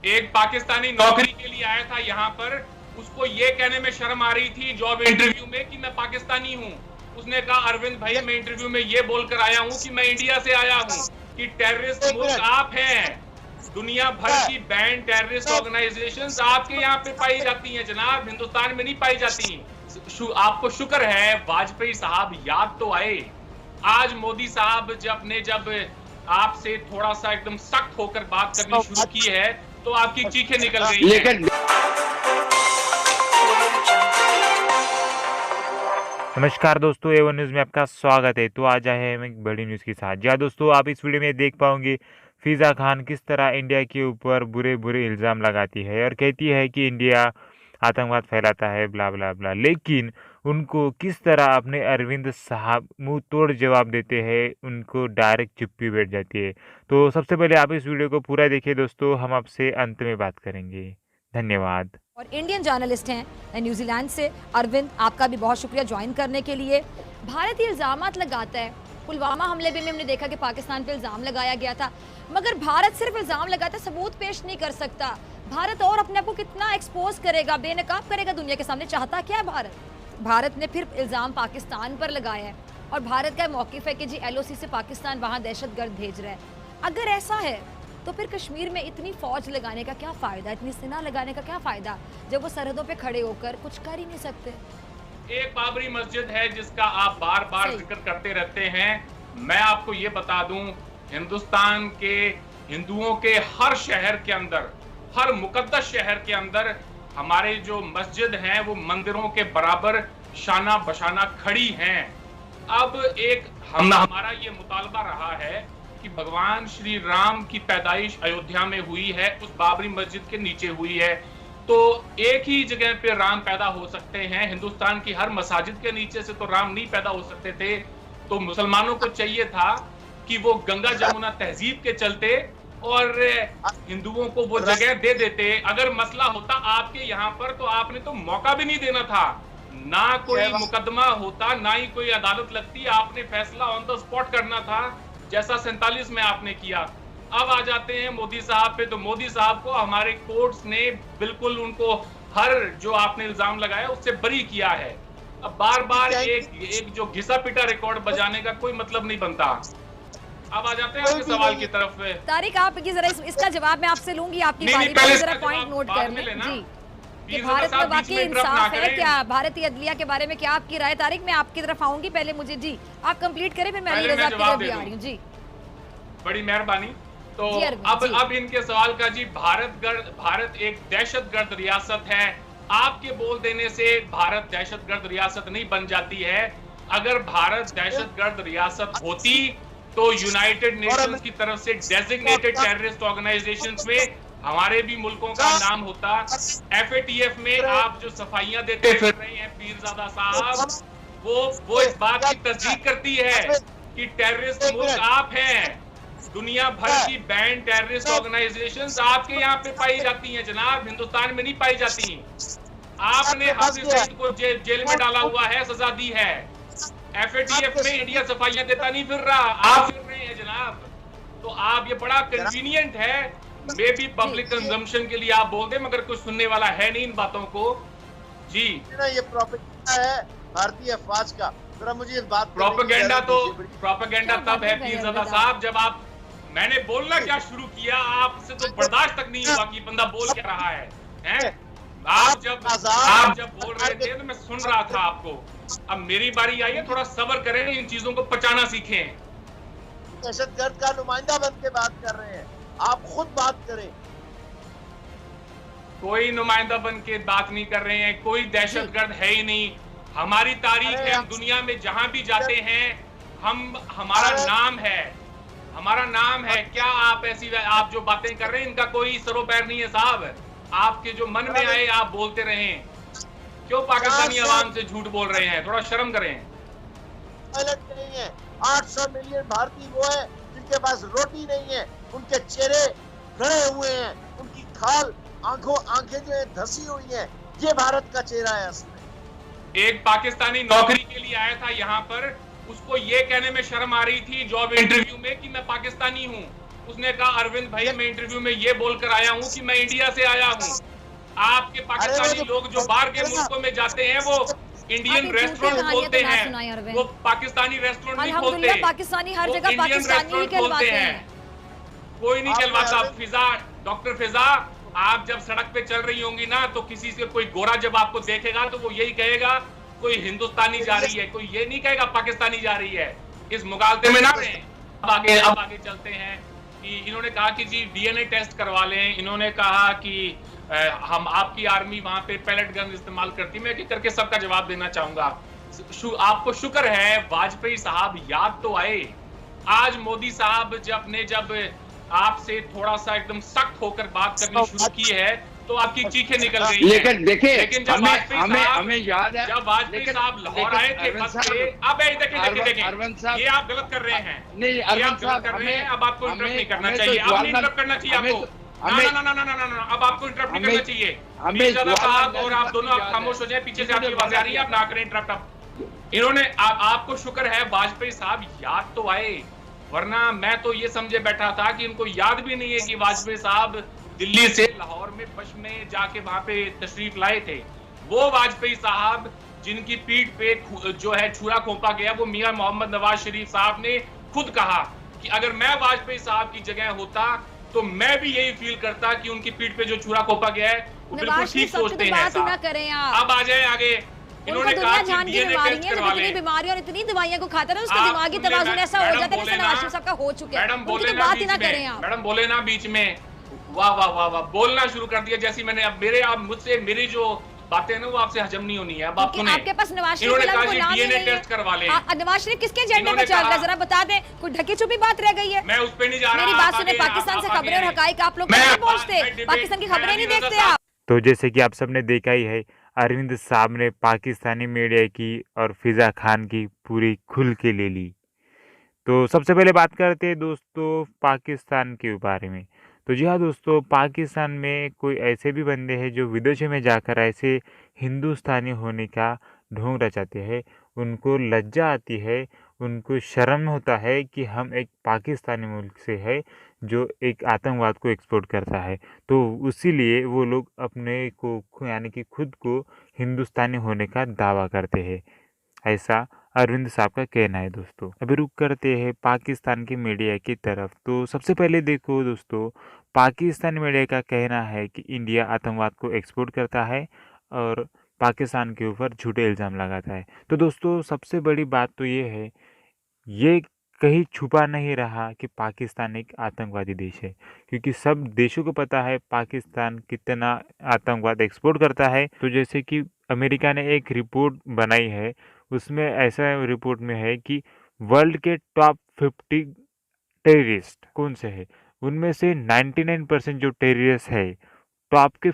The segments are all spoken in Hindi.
एक पाकिस्तानी नौकरी के लिए आया था यहाँ पर, उसको ये कहने में शर्म आ रही थी जॉब इंटरव्यू में कि मैं पाकिस्तानी हूँ। उसने कहा अरविंद भाई मैं इंटरव्यू में ये बोलकर आया हूँ कि मैं इंडिया से आया हूँ, कि टेररिस्ट मुल्क आप हैं। दुनिया भर की बैंड टेररिस्ट ऑर्गेनाइजेशंस आपके यहाँ पे पाई जाती हैं जनाब, हिंदुस्तान में नहीं पाई जाती। आपको शुक्र है वाजपेयी साहब याद तो आए। आज मोदी साहब जब आपसे थोड़ा सा एकदम सख्त होकर बात करनी शुरू की है तो आपकी चीखें निकल गई हैं। नमस्कार दोस्तों, A1 न्यूज़ में आपका स्वागत है। तो आज आए हैं हम एक बड़ी न्यूज़ के साथ। जी हाँ दोस्तों, आप इस वीडियो में देख पाओगे फिज़ा खान किस तरह इंडिया के ऊपर बुरे इल्ज़ाम लगाती है और कहती है कि इंडिया आतंकवाद फैलाता है, ब्ला ब्ला ब्ला। लेकिन उनको किस तरह अपने अरविंद साहब मुंह तोड़ जवाब देते हैं, उनको डायरेक्ट चुप्पी बैठ जाती है। तो सबसे पहले आप इस वीडियो को पूरा देखिए दोस्तों, हम आपसे अंत में बात करेंगे। धन्यवाद। और इंडियन जर्नलिस्ट हैं न्यूजीलैंड से। अरविंद, आपका भी बहुत शुक्रिया ज्वाइन करने के लिए। भारत ये इल्ज़ामात लगाता है, पुलवामा हमले में हमने देखा कि पाकिस्तान पे इल्ज़ाम लगाया गया था, मगर भारत सिर्फ इल्ज़ाम लगाता है, सबूत पेश नहीं कर सकता। भारत और अपने आप को कितना एक्सपोज करेगा, बेनकाब करेगा दुनिया के सामने, चाहता क्या है भारत? भारत ने फिर इल्ज़ाम पाकिस्तान पर लगाया है और भारत का मौक़िफ़ है कि जी LOC से पाकिस्तान वहाँ दहशतगर्द भेज रहा है। अगर ऐसा है तो फिर कश्मीर में इतनी फौज लगाने का क्या फ़ायदा, इतनी सेना लगाने का क्या फ़ायदा, जब वो सरहदों पे खड़े होकर कुछ कर ही नहीं सकते। एक बाबरी मस्जिद है जिसका आप बार बार जिक्र करते रहते हैं। मैं आपको ये बता दूं, हिंदुस्तान के हिंदुओं के हर शहर के अंदर, हर मुकद्दस शहर के अंदर हमारे जो मस्जिद हैं वो मंदिरों के बराबर शाना बशाना खड़ी हैं। अब एक हमारा ये मुतालबा रहा है कि भगवान श्री राम की पैदाइश अयोध्या में हुई है, उस बाबरी मस्जिद के नीचे हुई है, तो एक ही जगह पे राम पैदा हो सकते हैं। हिंदुस्तान की हर मसाजिद के नीचे से तो राम नहीं पैदा हो सकते थे। तो मुसलमानों को चाहिए था कि वो गंगा जमुना तहजीब के चलते और हिंदुओं को वो जगह दे देते। अगर मसला होता आपके यहाँ पर तो आपने तो मौका भी नहीं देना था, ना कोई मुकदमा होता, ना ही कोई अदालत लगती, आपने फैसला ऑन द स्पॉट करना था जैसा 47 में आपने किया। अब आ जाते हैं मोदी साहब पे, तो मोदी साहब को हमारे कोर्ट्स ने बिल्कुल उनको हर जो आपने इल्जाम लगाया उससे बरी किया है। अब बार बार एक जो घिसा पिटा रिकॉर्ड बजाने का कोई मतलब नहीं बनता। अब आ जाते हैं आपके सवाल की तरफ। तारिक, आप जरा इसका जवाब मैं आपसे लूंगी, आपकी बारी में जरा पॉइंट नोट कर लें जी, कि भारत में वाकई इंसाफ है क्या, भारतीय अदलिया के बारे में क्या आपकी राय? तारिक, मैं आपकी तरफ आऊंगी, पहले मुझे जी आप कंप्लीट करें, फिर मैं अली रजा की तरफ भी आ रही हूं जी। बड़ी मेहरबानी। तो अब इनके सवाल का जी, भारत एक दहशतगर्द रियासत है। आपके बोल देने से भारत दहशतगर्द रियासत नहीं बन जाती है। अगर भारत दहशतगर्द रियासत होती तो यूनाइटेड नेशंस की तरफ से डेजिग्नेटेड टेररिस्ट ऑर्गेनाइजेशंस में हमारे भी मुल्कों का नाम होता। FATF में आप जो सफाइयां देते फिर रहे हैं पीरजादा साहब, वो इस बात की तस्दीक करती है कि टेररिस्ट मुल्क आप हैं। दुनिया भर की बैंड टेररिस्ट ऑर्गेनाइजेशंस आपके यहाँ पे पाई जाती हैं जनाब, हिंदुस्तान में नहीं पाई जाती। आपने हाफिज सईद को जेल में डाला हुआ है, सजा दी है। FATF में इंडिया सफाइयां देता नहीं फिर रहा, आप फिर रहे हैं जनाब। तो आप, ये बड़ा कन्वीनियंट है, मे भी पब्लिक कंजम्पशन के लिए आप बोल दें, मगर कुछ सुनने वाला है नहीं इन बातों को जी। ये प्रोपेगेंडा है भारतीय अफवाज का। जरा मुझे इस बात, प्रोपेगेंडा तो प्रोपेगेंडा तब है पीरजादा साहब जब आप, मैंने बोलना क्या शुरू किया, आपसे तो बर्दाश्त तक नहीं हुआ कि बंदा बोल क्या रहा है, हैं? आप जब बोल रहे थे तो मैं सुन रहा था आपको। अब मेरी बारी आई है, थोड़ा सब्र करें, इन चीजों को पचाना सीखें। दहशतगर्द का नुमाइंदा बन के बात कर रहे हैं, आप खुद बात करें। कोई नुमाइंदा बन के बात नहीं कर रहे हैं, कोई दहशतगर्द है ही नहीं। हमारी तारीख है, हम दुनिया में जहां भी जाते हैं हमारा नाम है। क्या आप जो बातें कर रहे हैं इनका कोई सरोपैर नहीं है साहब। आपके जो मन में आए आप बोलते रहें। क्यों पाकिस्तानी आवाम से झूठ बोल रहे हैं? थोड़ा शर्म करें। नहीं है, 800 मिलियन भारतीय वो है जिनके पास रोटी नहीं है, उनके चेहरे गड़े हुए हैं, उनकी खाल आंखें जो है धसी हुई है। ये भारत का चेहरा है असल में। एक पाकिस्तानी नौकरी के लिए आया था यहाँ पर, उसको ये कहने में शर्म आ रही थी जॉब इंटरव्यू में कि मैं पाकिस्तानी हूँ। उसने कहा अरविंद भाई मैं इंटरव्यू में ये बोलकर आया हूं कि मैं इंडिया से आया हूं। आपके पाकिस्तानी लोग जो बाहर के मुल्कों में जाते हैं वो इंडियन रेस्टोरेंट खोलते हैं, वो पाकिस्तानी रेस्टोरेंट नहीं खोलते, पाकिस्तानी हर वो जगह इंडियन पाकिस्तानी ही रेस्टोरेंट कहलवाते खोलते हैं। हैं। कोई नहीं कहलवाता। फिजा, डॉक्टर फिजा, आप जब सड़क पे चल रही होंगी ना तो किसी से कोई गोरा जब आपको देखेगा तो वो यही कहेगा कोई हिंदुस्तानी जा रही है, कोई ये नहीं कहेगा पाकिस्तानी जा रही है। इस मुगालते में ना रहें। अब आगे चलते हैं कि इन्होंने कहा कि जी डीएनए टेस्ट करवा लें। इन्होंने कहा कि हम आपकी आर्मी वहां पे पैलेट गन इस्तेमाल करती। मैं एक करके सबका जवाब देना चाहूंगा। आपको शुक्र है वाजपेयी साहब याद तो आए। आज मोदी साहब जब आपसे थोड़ा सा एकदम सख्त होकर बात करनी शुरू की है तो आपकी चीखें निकल गई हैं। लेकिन देखिए, लेकिन जब हमें याद है जब वाजपेयी साहब लाहौर आए थे बस पे, अब देखें अरविंद साहब, ये आप गलत कर रहे हैं। नहीं ये अरविंद आप गलत साहब, कर रहे हैं। अब आपको इंटरप्ट नहीं करना हमें चाहिए। तो अब नहीं इंटरप्ट करना चाहिए आपको। ना, अब आपको इंटरप्ट नहीं करना चाहिए। मीरजादा साहब और आप दोनों आप खामोश हो जाए। पीछे से आपकी आवाजें आ रही है, आप ना करें इंटरप्ट। अब इन्होंने आपको शुक्र है वाजपेयी साहब याद तो आए, वरना मैं तो ये समझे बैठा था कि इनको याद भी नहीं है कि वाजपेयी साहब दिल्ली से लाहौर में बस में जाके वहां पे तशरीफ लाए थे। वो वाजपेयी साहब जिनकी पीठ पे जो है छुरा खोपा गया, वो मियां मोहम्मद नवाज शरीफ साहब ने खुद कहा कि अगर मैं वाजपेयी साहब की जगह होता तो मैं भी यही फील करता कि उनकी पीठ पे जो छुरा खोपा गया है वो बिल्कुल ठीक सोचते हैं। अब आ जाए आगे। इन्होंने कहा कि डीएनए टेस्ट करवा लें। बीमारी और इतनी दवाइयां को खाता है उसका दिमागी तवाज़ुन ऐसा हो जाता है जैसे नवाज शरीफ साहब का हो चुका है। मैडम बोले ना बीच में, मैडम बोले ना बीच में। वाह वाह वाह वाह, बोलना शुरू कर दिया। जैसी मैंने अब मुझसे मेरी जो बातें ना वो आपसे हजम नहीं होनी है। अब आप सुने, आपके पास नवाज शरीफ इन्होंने कहा कि डीएनए टेस्ट करवा लें। नवाज शरीफ किसके एजेंडे में चल रहा है जरा बता दें। कोई ढकी छुपी बात रह गई है? मैं उस पे नहीं जा रहा। मेरी बात सुने, पाकिस्तान से खबरें और हकाइक आप लोग नहीं पहुंचते, पाकिस्तान की खबरें नहीं देखते आप। तो जैसे कि आप सबने देखा ही है, अरविंद साहब ने पाकिस्तानी मीडिया की और फिजा खान की पूरी खुल के ले ली। तो सबसे पहले बात करते हैं दोस्तों पाकिस्तान के बारे में। तो जी हाँ दोस्तों, पाकिस्तान में कोई ऐसे भी बंदे हैं जो विदेशों में जाकर ऐसे हिंदुस्तानी होने का ढोंग रचाते हैं। उनको लज्जा आती है, उनको शर्म होता है कि हम एक पाकिस्तानी मुल्क से है जो एक आतंकवाद को एक्सपोर्ट करता है। तो इसीलिए वो लोग अपने को यानी कि खुद को हिंदुस्तानी होने का दावा करते हैं, ऐसा अरविंद साहब का कहना है दोस्तों। अभी रुक करते हैं पाकिस्तान की मीडिया की तरफ। तो सबसे पहले देखो दोस्तों, पाकिस्तान मीडिया का कहना है कि इंडिया आतंकवाद को एक्सपोर्ट करता है और पाकिस्तान के ऊपर झूठे इल्ज़ाम लगाता है। तो दोस्तों सबसे बड़ी बात तो ये है, ये कहीं छुपा नहीं रहा कि पाकिस्तान एक आतंकवादी देश है, क्योंकि सब देशों को पता है पाकिस्तान कितना आतंकवाद एक्सपोर्ट करता है। तो जैसे कि अमेरिका ने एक रिपोर्ट बनाई है, उसमें ऐसा रिपोर्ट में है कि वर्ल्ड के टॉप 50 टेररिस्ट कौन से हैं, उनमें से 99% जो टेररिस्ट है, टॉप के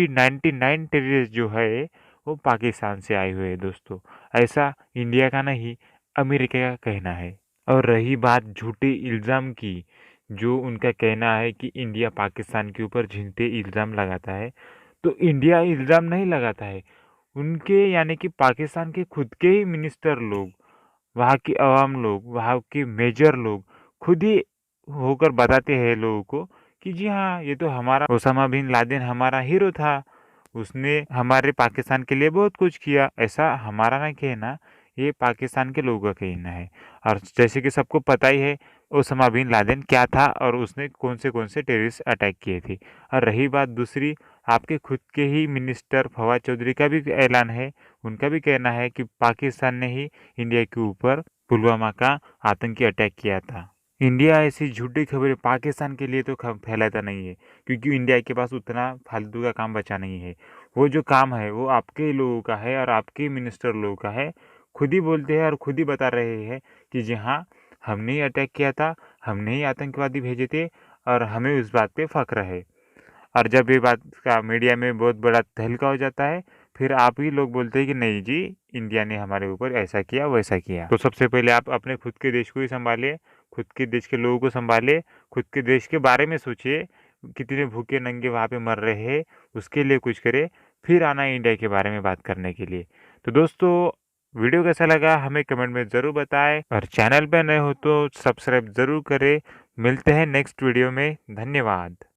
99 टेररिस्ट जो है वो पाकिस्तान से आए हुए हैं दोस्तों। ऐसा इंडिया का नहीं, अमेरिका का कहना है। और रही बात झूठे इल्ज़ाम की, जो उनका कहना है कि इंडिया पाकिस्तान के ऊपर झूठे इल्ज़ाम लगाता है, तो इंडिया इल्ज़ाम नहीं लगाता है, उनके यानी कि पाकिस्तान के खुद के ही मिनिस्टर लोग, वहाँ की आवाम लोग, वहाँ के मेजर लोग खुद ही होकर बताते हैं लोगों को कि जी हाँ, ये तो हमारा ओसामा बिन लादेन हमारा हीरो था, उसने हमारे पाकिस्तान के लिए बहुत कुछ किया। ऐसा हमारा ना कहना, ये पाकिस्तान के लोगों का कहना है। और जैसे कि सबको पता ही है ओसामा बिन लादेन क्या था और उसने कौन से टेररिस्ट अटैक किए थे। और रही बात दूसरी, आपके खुद के ही मिनिस्टर फवाद चौधरी का भी ऐलान है, उनका भी कहना है कि पाकिस्तान ने ही इंडिया के ऊपर पुलवामा का आतंकी अटैक किया था। इंडिया ऐसी झूठी खबरें पाकिस्तान के लिए तो फैलाता नहीं है, क्योंकि इंडिया के पास उतना फालतू का काम बचा नहीं है। वो जो काम है वो आपके लोगों का है और आपके मिनिस्टर लोगों का है। खुद ही बोलते हैं और खुद ही बता रहे हैं कि जी हाँ, हमने ही अटैक किया था, हमने ही आतंकवादी भेजे थे और हमें उस बात पे फ़ख्र है। और जब ये बात का मीडिया में बहुत बड़ा तहलका हो जाता है, फिर आप ही लोग बोलते हैं कि नहीं जी, इंडिया ने हमारे ऊपर ऐसा किया वैसा किया। तो सबसे पहले आप अपने खुद के देश को ही संभालिए, खुद के देश के लोगों को संभालिए, खुद के देश के बारे में सोचिए, कितने भूखे नंगे वहाँ पे मर रहे हैं, उसके लिए कुछ करें, फिर आना इंडिया के बारे में बात करने के लिए। तो दोस्तों वीडियो कैसा लगा हमें कमेंट में ज़रूर बताएं, और चैनल पे नए हो तो सब्सक्राइब ज़रूर करें। मिलते हैं नेक्स्ट वीडियो में। धन्यवाद।